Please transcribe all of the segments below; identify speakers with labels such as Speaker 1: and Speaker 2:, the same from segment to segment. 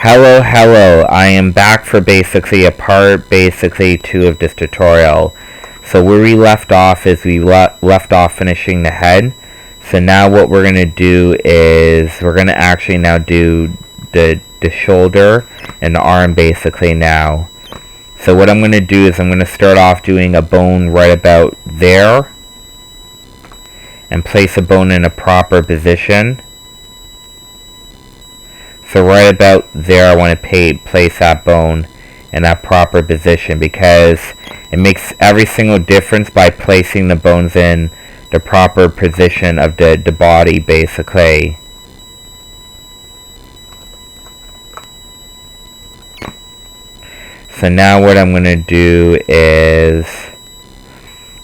Speaker 1: Hello, I am back for basically a part 2 of this tutorial. So where we left off is we left off finishing the head. So now what we're going to do is we're going to actually now do the shoulder and the arm basically now. So what I'm going to do is I'm going to start off doing a bone right about there and place a bone in a proper position. So right about there I want to place that bone in that proper position because it makes every single difference by placing the bones in the proper position of the body basically. So now what I'm going to do is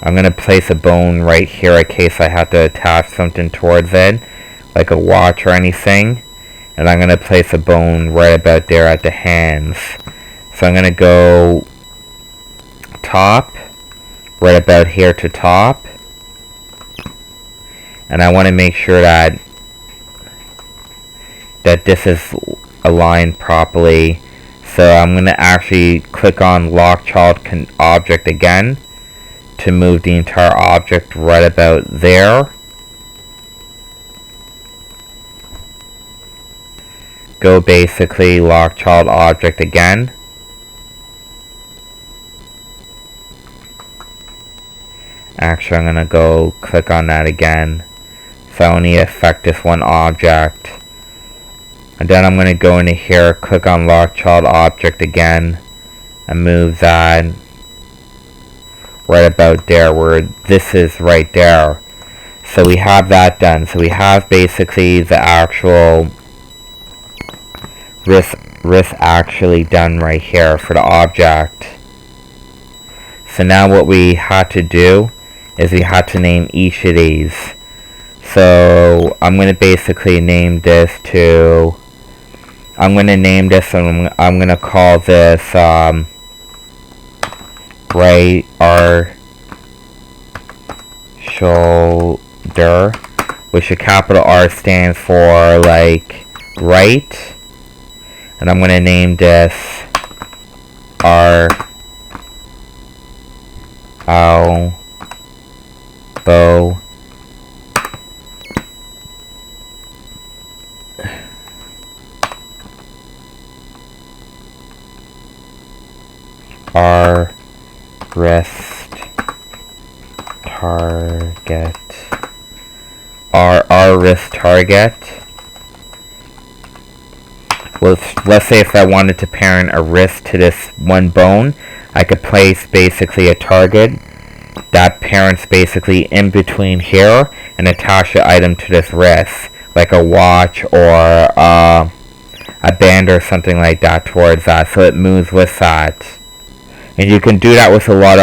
Speaker 1: I'm going to place a bone right here in case I have to attach something towards it, like a watch or anything. And I'm going to place a bone right about there at the hands. So I'm going to go top, right about here to top. And I want to make sure that this is aligned properly. So I'm going to actually click on Lock Child Object again to move the entire object right about there. Go basically Lock Child Object again. Actually, I'm going to go click on that again. So I only affect this one object. And then I'm going to go into here, click on Lock Child Object again, and move that right about there where this is right there. So we have that done. So we have basically the actual wrist actually done right here for the object. So now what we had to do is we had to name each of these. So I'm going to basically name this and I'm going to call this right our shoulder, which the capital R stands for like right. And I'm going to name this our elbow. Our wrist target. Our wrist target. Let's say if I wanted to parent a wrist to this one bone, I could place basically a target that parents basically in between here and attach the item to this wrist, like a watch or a band or something like that towards that, so it moves with that. And you can do that with a lot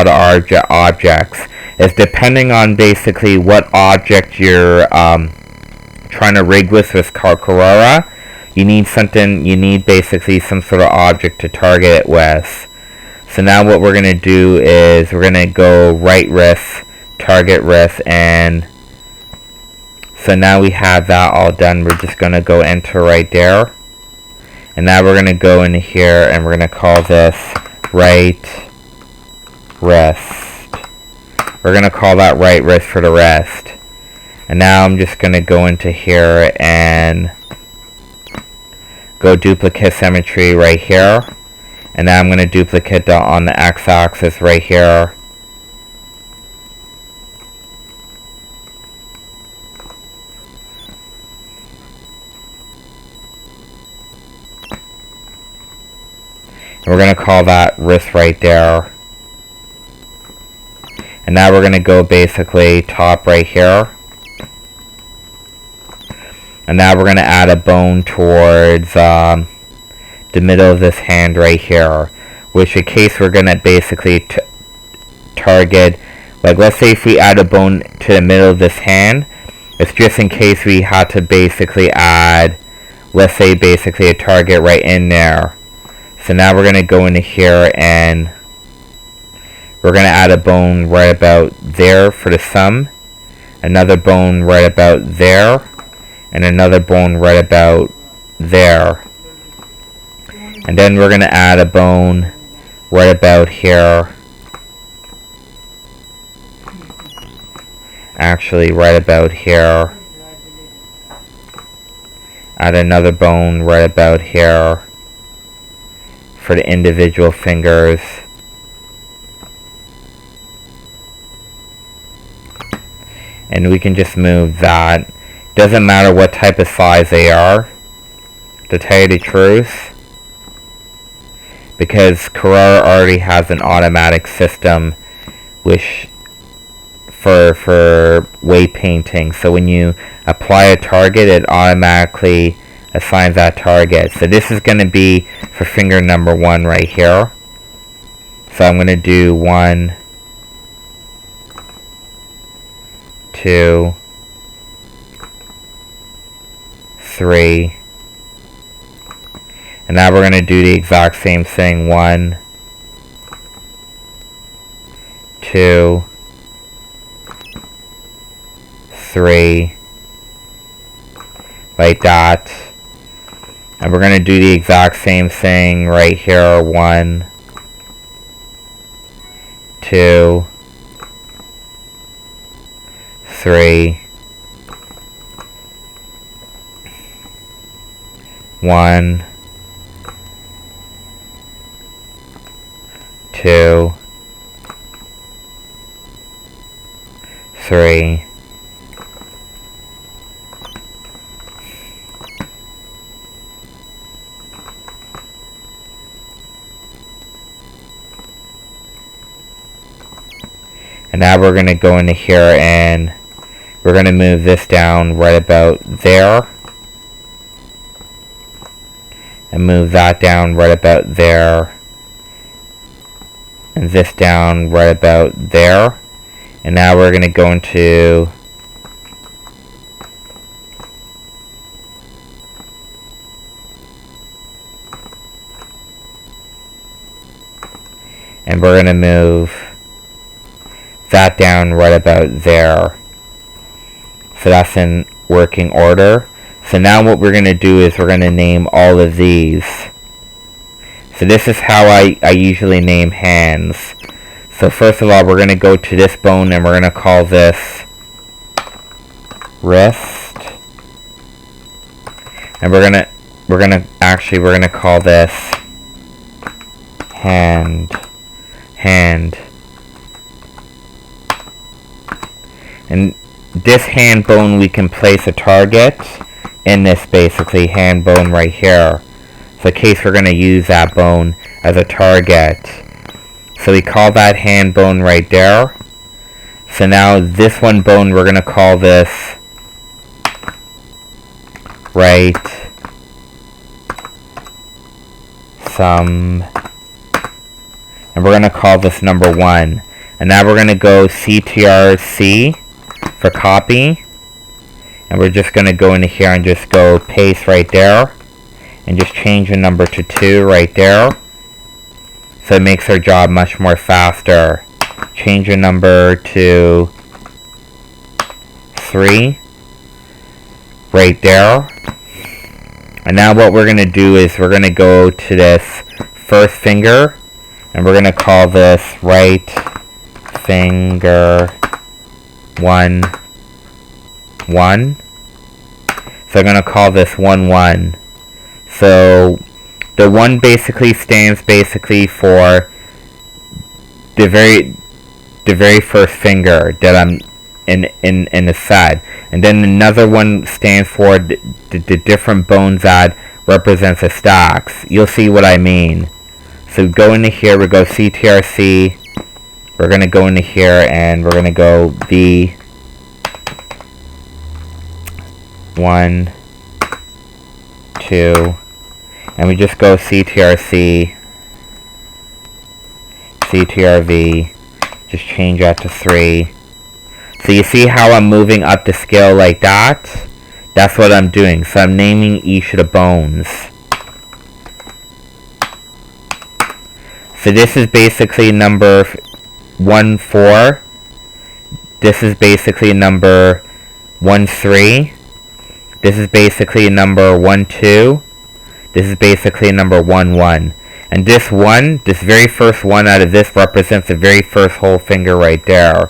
Speaker 1: of objects. It's depending on basically what object you're trying to rig with Carrara. You need basically some sort of object to target it with. So now what we're going to do is we're going to go right wrist, target wrist, and so now we have that all done. We're just going to go enter right there. And now we're going to go into here and we're going to call this right wrist. We're going to call that right wrist for the rest. And now I'm just going to go into here and go duplicate symmetry right here. And now I'm going to duplicate that on the x-axis right here. And we're going to call that wrist right there. And now we're going to go basically top right here. And now we're going to add a bone towards the middle of this hand right here. Which in case we're going to basically target, like let's say if we add a bone to the middle of this hand, it's just in case we had to basically add, let's say basically a target right in there. So now we're going to go into here and we're going to add a bone right about there for the thumb. Another bone right about there. And another bone right about there. And then we're going to add a bone right about here. Actually, right about here. Add another bone right about here for the individual fingers. And we can just move that. Doesn't matter what type of size they are, to tell you the truth, because Carrara already has an automatic system which for weight painting. So when you apply a target, it automatically assigns that target. So this is going to be for finger number 1 right here. So I'm going to do 1, 2, 3, and now we're going to do the exact same thing. 1, 2, 3, like that. And we're going to do the exact same thing right here. 1, 2, 3, 1, 2, 3, and now we're going to go into here and we're going to move this down right about there. And move that down right about there. And this down right about there. And now we're going to go into and we're going to move that down right about there. So that's in working order. So now what we're going to do is we're going to name all of these. So this is how I usually name hands. So first of all, we're going to go to this bone and we're going to call this wrist. And we're going to call this hand. And this hand bone, we can place a target in this, basically hand bone right here. So in case we're going to use that bone as a target. So we call that hand bone right there. So now this one bone, we're going to call this right thumb. And we're going to call this number 1. And now we're going to go CTRC for copy. And we're just going to go into here and just go paste right there. And just change the number to 2 right there. So it makes our job much more faster. Change the number to 3 right there. And now what we're going to do is we're going to go to this first finger. And we're going to call this right finger 1, 1. So I'm going to call this 1, 1. So the 1 basically stands basically for the very first finger that I'm in the set. And then another one stands for the different bones that represents the stacks. You'll see what I mean. So go into here, we go CTRC. We're going to go into here and we're going to go V 1, 2, and we just go CTRC, CTRV, just change that to 3. So you see how I'm moving up the scale like that? That's what I'm doing. So I'm naming each of the bones. So this is basically number 1, 4. This is basically number 1, 3. This is basically number 1, 2. This is basically number 1, 1. And this 1, this very first 1 out of this represents the very first whole finger right there.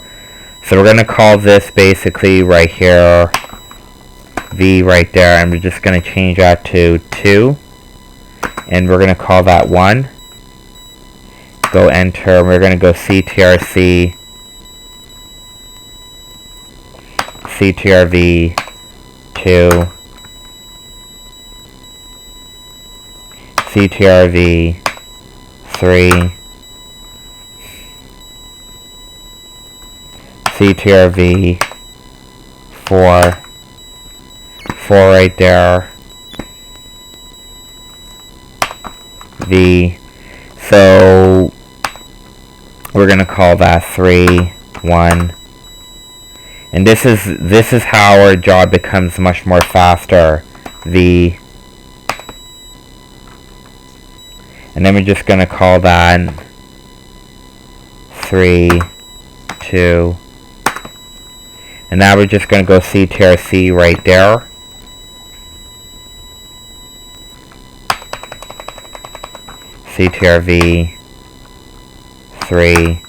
Speaker 1: So we're going to call this basically right here V right there, and we're just going to change that to 2. And we're going to call that 1. Go enter, and we're going to go CTRC, CTRV, 2, CTRV, 3, CTRV, 4, 4 right there, V, so we're going to call that 3, 1, and this is how our job becomes much more faster, V, and then we're just going to call that 3, 2, and now we're just going to go CTRC right there, CTRV, 3,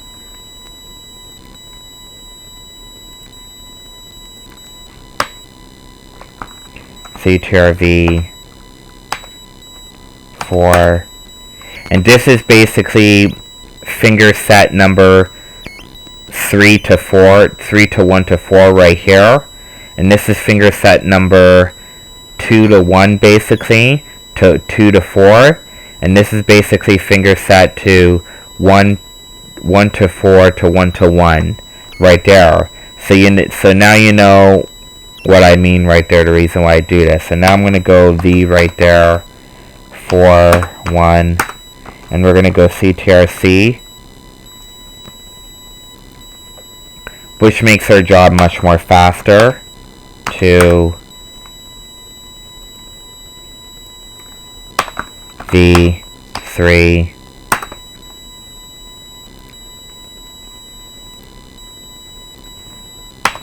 Speaker 1: CTRV, 4, and this is basically finger set number 3 to 4, 3 to 1 to 4 right here, and this is finger set number 2 to 1 basically, to 2 to 4, and this is basically finger set to 1 to 4 to 1 to 1 right there. So now you know what I mean right there, the reason why I do this. So now I'm going to go V right there, 4, 1, and we're going to go CTRC, which makes our job much more faster, 2, V, 3,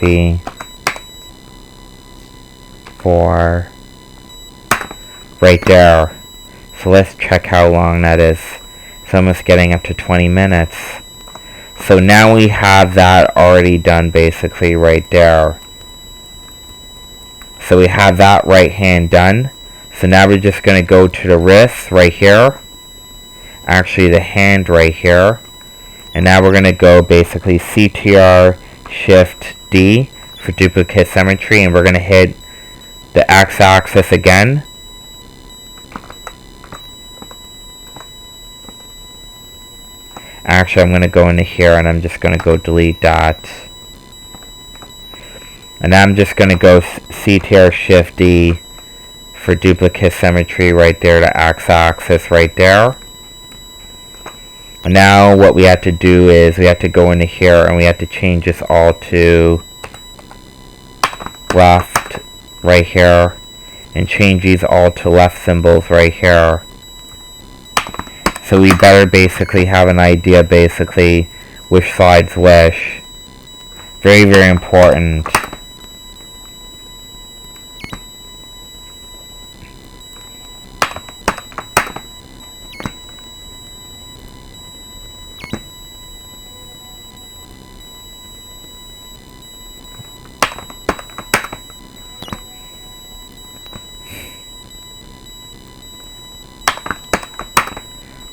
Speaker 1: V, 4, right there. So let's check how long that is. It's almost getting up to 20 minutes. So now we have that already done basically right there. So we have that right hand done. So now we're just going to go to the wrist right here. Actually the hand right here. And now we're going to go basically CTR Shift D for duplicate symmetry, and we're going to hit the x-axis again. Actually, I'm going to go into here and I'm just going to go delete that. And I'm just going to go CTR Shift D for duplicate symmetry right there, the x-axis right there. And now what we have to do is we have to go into here and we have to change this all to left right here, and change these all to left symbols right here. So we better basically have an idea basically which side's which. Very, very important.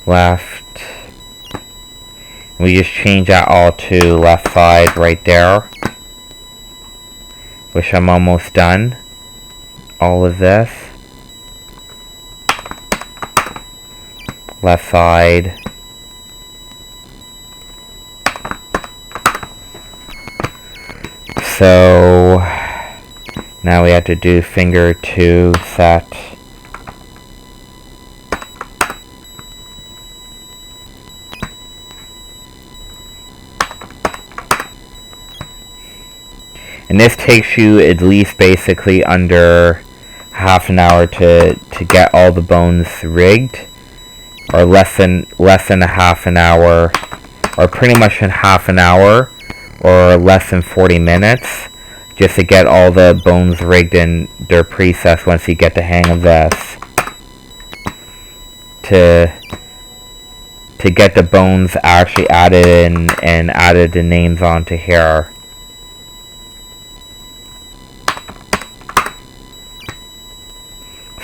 Speaker 1: Left. We just change that all to left side right there, which I'm almost done. All of this. Left side. So now we have to do finger 2 set. And this takes you at least basically under half an hour to get all the bones rigged, or less than a half an hour, or pretty much in half an hour, or less than 40 minutes, just to get all the bones rigged in their presets once you get the hang of this. to get the bones actually added in and added the names onto here.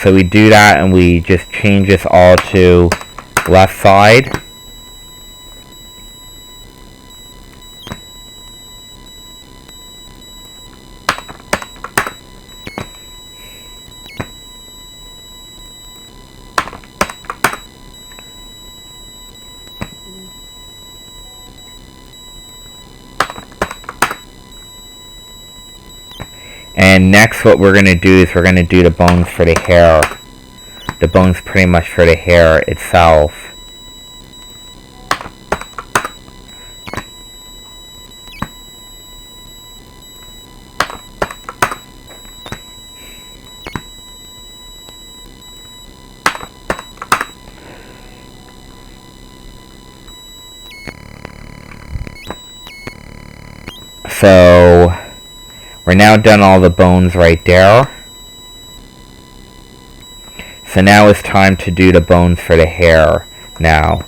Speaker 1: So we do that and we just change this all to left side. And next what we're going to do is we're going to do the bones for the hair. The bones pretty much for the hair itself. So we're now done all the bones right there. So now it's time to do the bones for the hair now.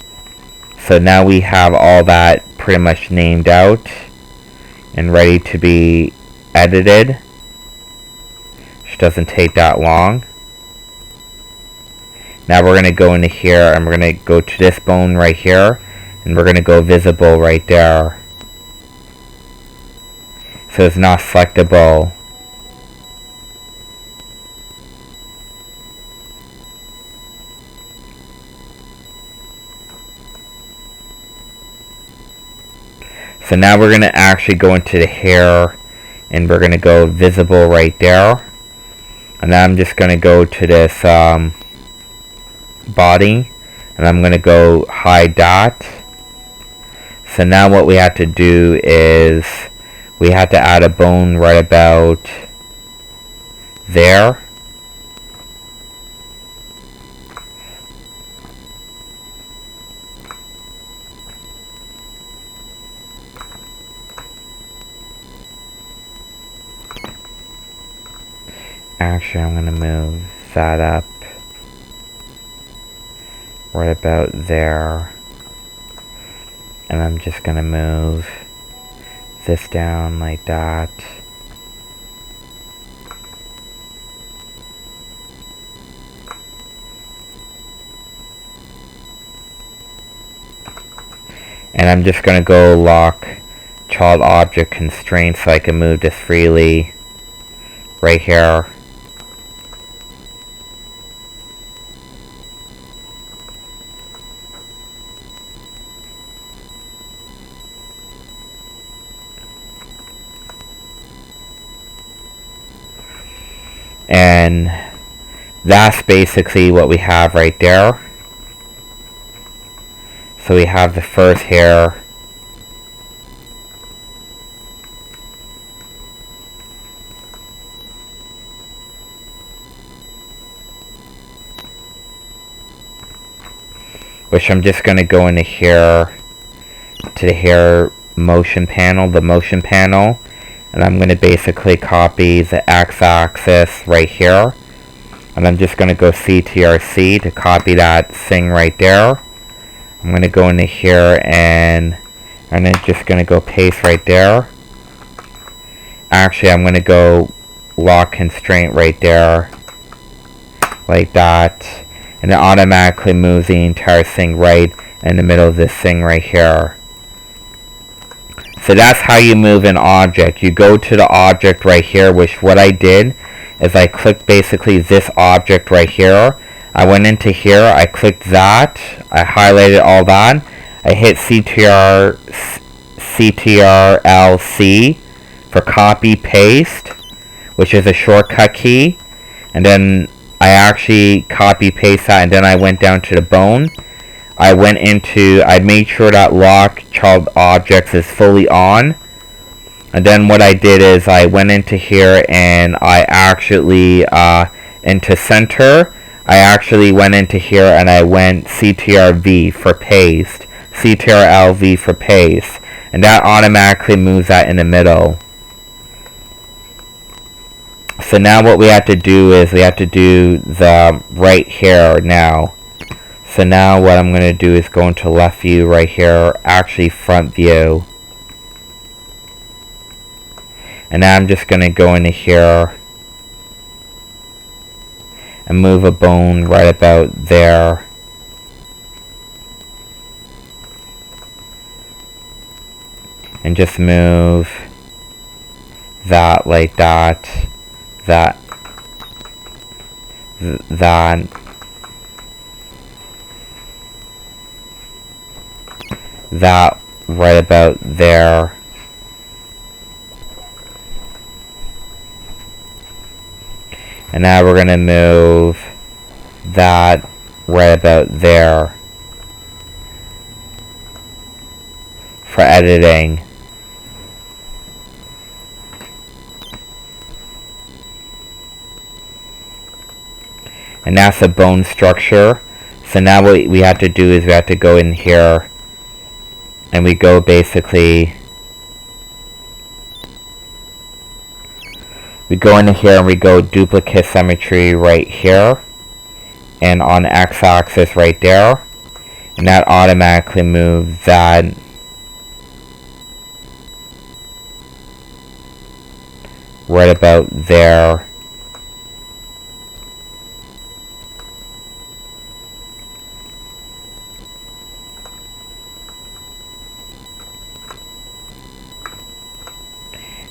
Speaker 1: So now we have all that pretty much named out and ready to be edited, which doesn't take that long. Now we're going to go into here and we're going to go to this bone right here and we're going to go visible right there. So it's not selectable. So now we're going to actually go into the hair and we're going to go visible right there. And then I'm just going to go to this body and I'm going to go hide that. So now what we have to do is we have to add a bone right about there. Actually, I'm going to move that up right about there. And I'm just going to move this down like that. And I'm just going to go lock child object constraints so I can move this freely right here. And that's basically what we have right there. So we have the first hair. Which I'm just going to go into here to the hair motion panel, the motion panel. And I'm going to basically copy the x-axis right here. And I'm just going to go CTRC to copy that thing right there. I'm going to go into here and I'm just going to go paste right there. Actually, I'm going to go lock constraint right there. Like that. And it automatically moves the entire thing right in the middle of this thing right here. So that's how you move an object. You go to the object right here, which what I did is I clicked basically this object right here. I went into here, I clicked that, I highlighted all that, I hit CTRL-C for copy paste, which is a shortcut key, and then I actually copy paste that, and then I went down to the bone. I made sure that lock child objects is fully on. And then what I did is I went into here and I actually, into center, I actually went into here and I went CTRV for paste. CTRLV for paste. And that automatically moves that in the middle. So now what we have to do is we have to do the right hair now. So now what I'm going to do is go into left view right here, actually front view. And now I'm just going to go into here and move a bone right about there. And just move that like that, that, that, that right about there. And now we're going to move that right about there for editing. And that's the bone structure. So now what we have to do is we have to go in here and we go basically, we go into here and we go duplicate symmetry right here and on x-axis right there, and that automatically moves that right about there.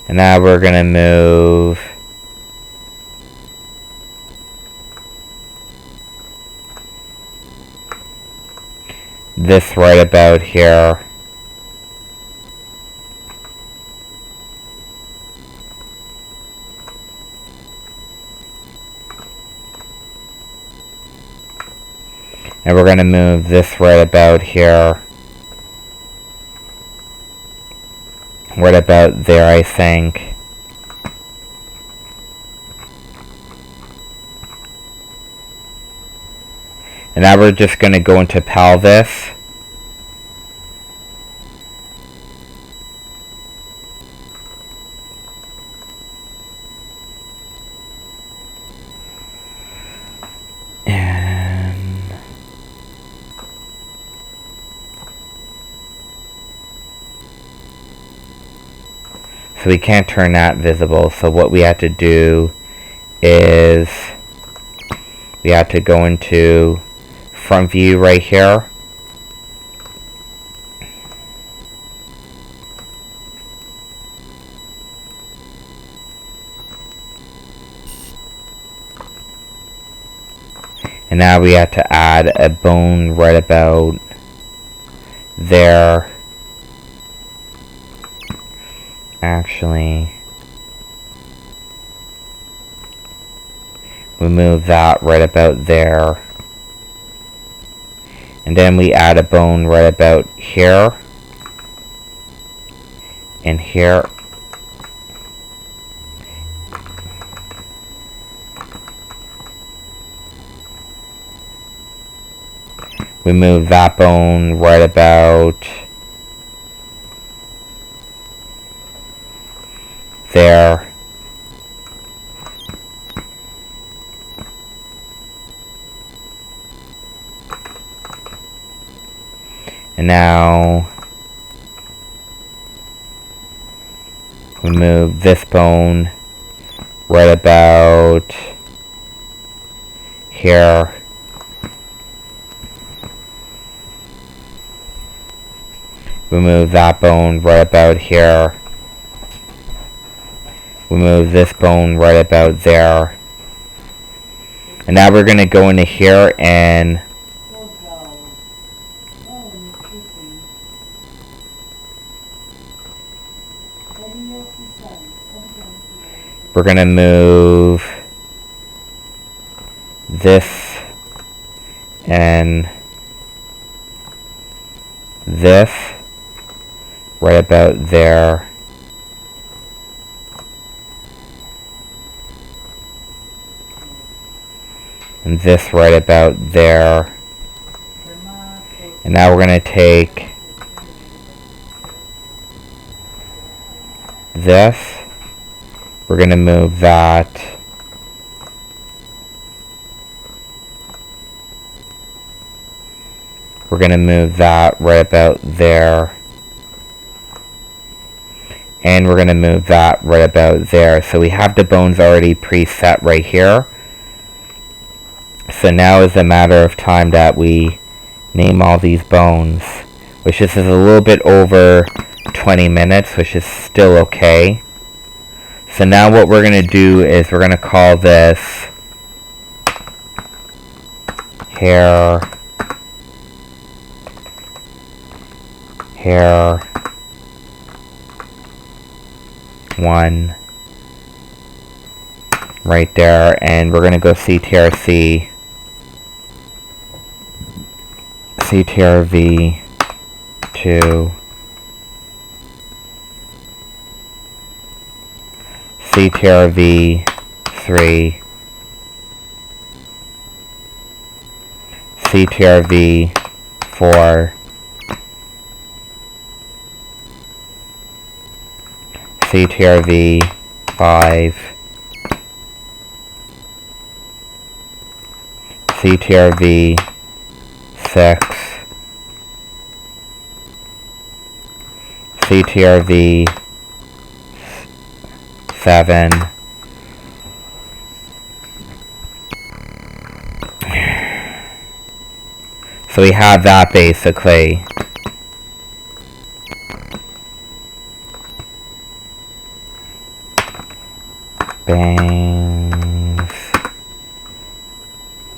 Speaker 1: And now we're going to move this right about here. And we're going to move this right about here. Right about there, I think. And now we're just going to go into pelvis. So we can't turn that visible, so what we have to do is we have to go into front view right here. And now we have to add a bone right about there. Actually, we move that right about there. And then we add a bone right about here. And here. We move that bone right about there. And now we move this bone right about here. We move that bone right about here. We move this bone right about there. And now we're going to go into here and we're going to move this and this right about there. And this right about there. And now we're going to take this. We're going to move that We're going to move that right about there. And we're going to move that right about there. So we have the bones already preset right here. So now is a matter of time that we name all these bones, which this is a little bit over 20 minutes, which is still okay. So now what we're going to do is we're going to call this hair 1 right there, and we're going to go CTRC, CTRV 2, CTRV 3, CTRV 4, CTRV 5, CTRV 6, CTRV 7, so we have that basically. Bangs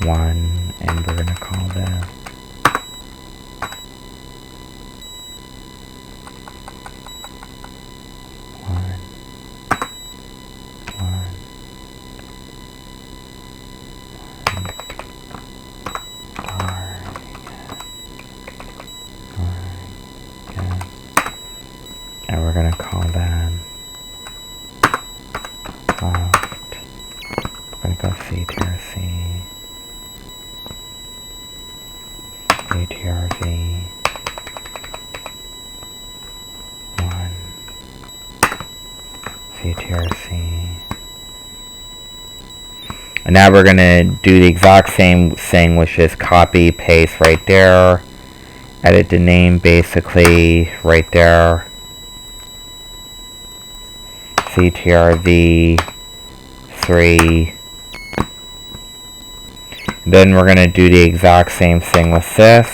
Speaker 1: 1, and we're gonna call that 1. And we're gonna call that left. We're gonna go CTRC, CTRV 1, CTRC. And now we're gonna do the exact same thing, which is copy, paste right there, edit the name basically right there, CTRV 3. Then we're going to do the exact same thing with this.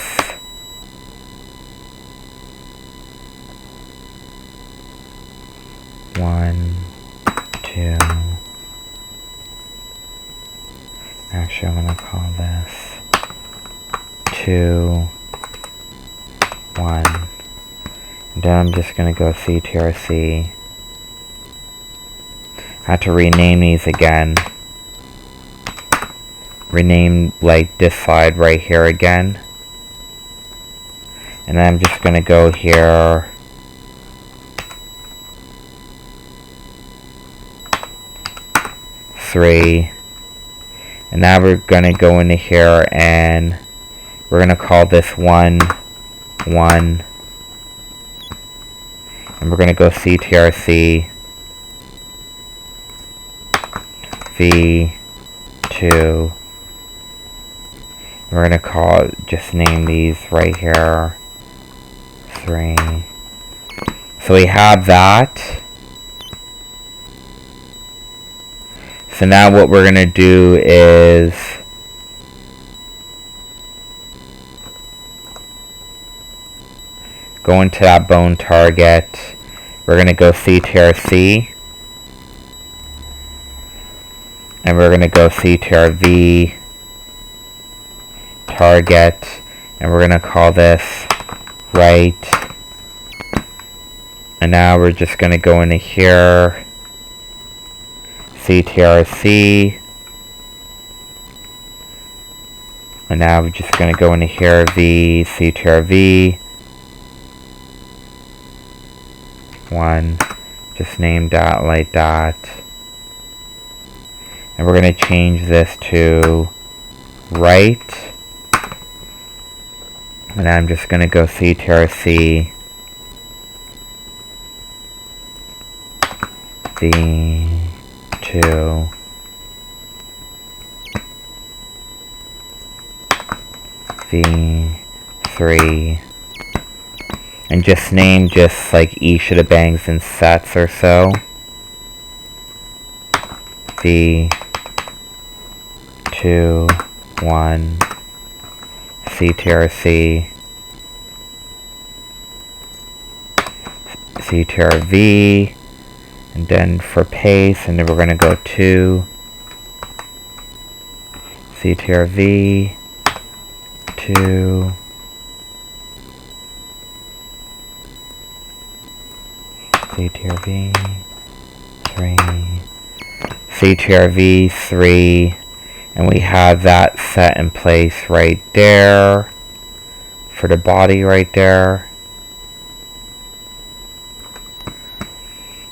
Speaker 1: One, two. Actually, I'm going to call this 2, 1. And then I'm just going to go CTRC. I have to rename these again. Rename like this side right here again. And then I'm just going to go here. Three. And now we're going to go into here and we're going to call this 1, 1. And we're going to go CTRC. V2. We're gonna call, just name these right here 3. So we have that. So now what we're gonna do is go into that bone target. We're gonna go CTRC. And we're going to go CTRV target, and we're going to call this right. And now we're just going to go into here, CTRC, and now we're just going to go into here, V, CTRV 1, just name that like that. And we're going to change this to right. And I'm just going to go CTRC V2 V3 3. And just name just like each of the bangs in sets or so. V, 2, 1, CTRC, CTRV, and then for pace, and then we're going to go 2, CTRV, 2, CTRV, 3, CTRV, 3, and we have that set in place right there for the body right there.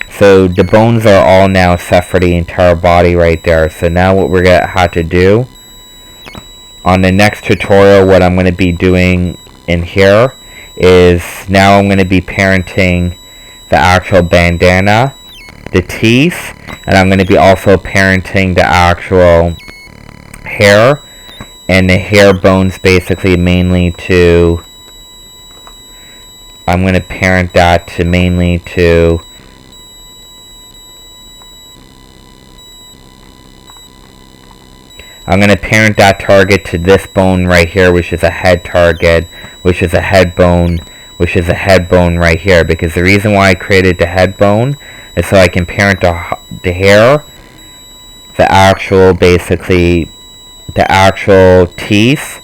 Speaker 1: So the bones are all now set for the entire body right there. So now what we're going to have to do on the next tutorial, what I'm going to be doing in here is now I'm going to be parenting the actual bandana, the teeth, and I'm going to be also parenting the actual hair, and the hair bones basically mainly to, I'm going to parent that to mainly to I'm going to parent that target to this bone right here, which is a head target, which is a head bone, which is a head bone right here. Because the reason why I created the head bone is so I can parent the hair, the actual, basically, the actual teeth,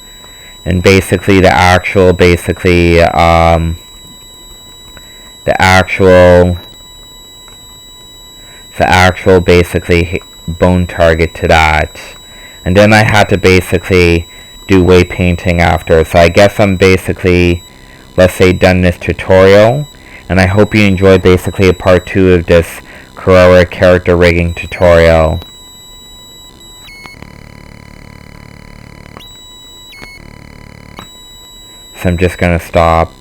Speaker 1: and basically the actual, basically, basically, bone target to that. And then I had to basically do weight painting after. So I guess I'm basically, let's say, done this tutorial. And I hope you enjoyed basically a part 2 of this Carrara character rigging tutorial. So I'm just going to stop.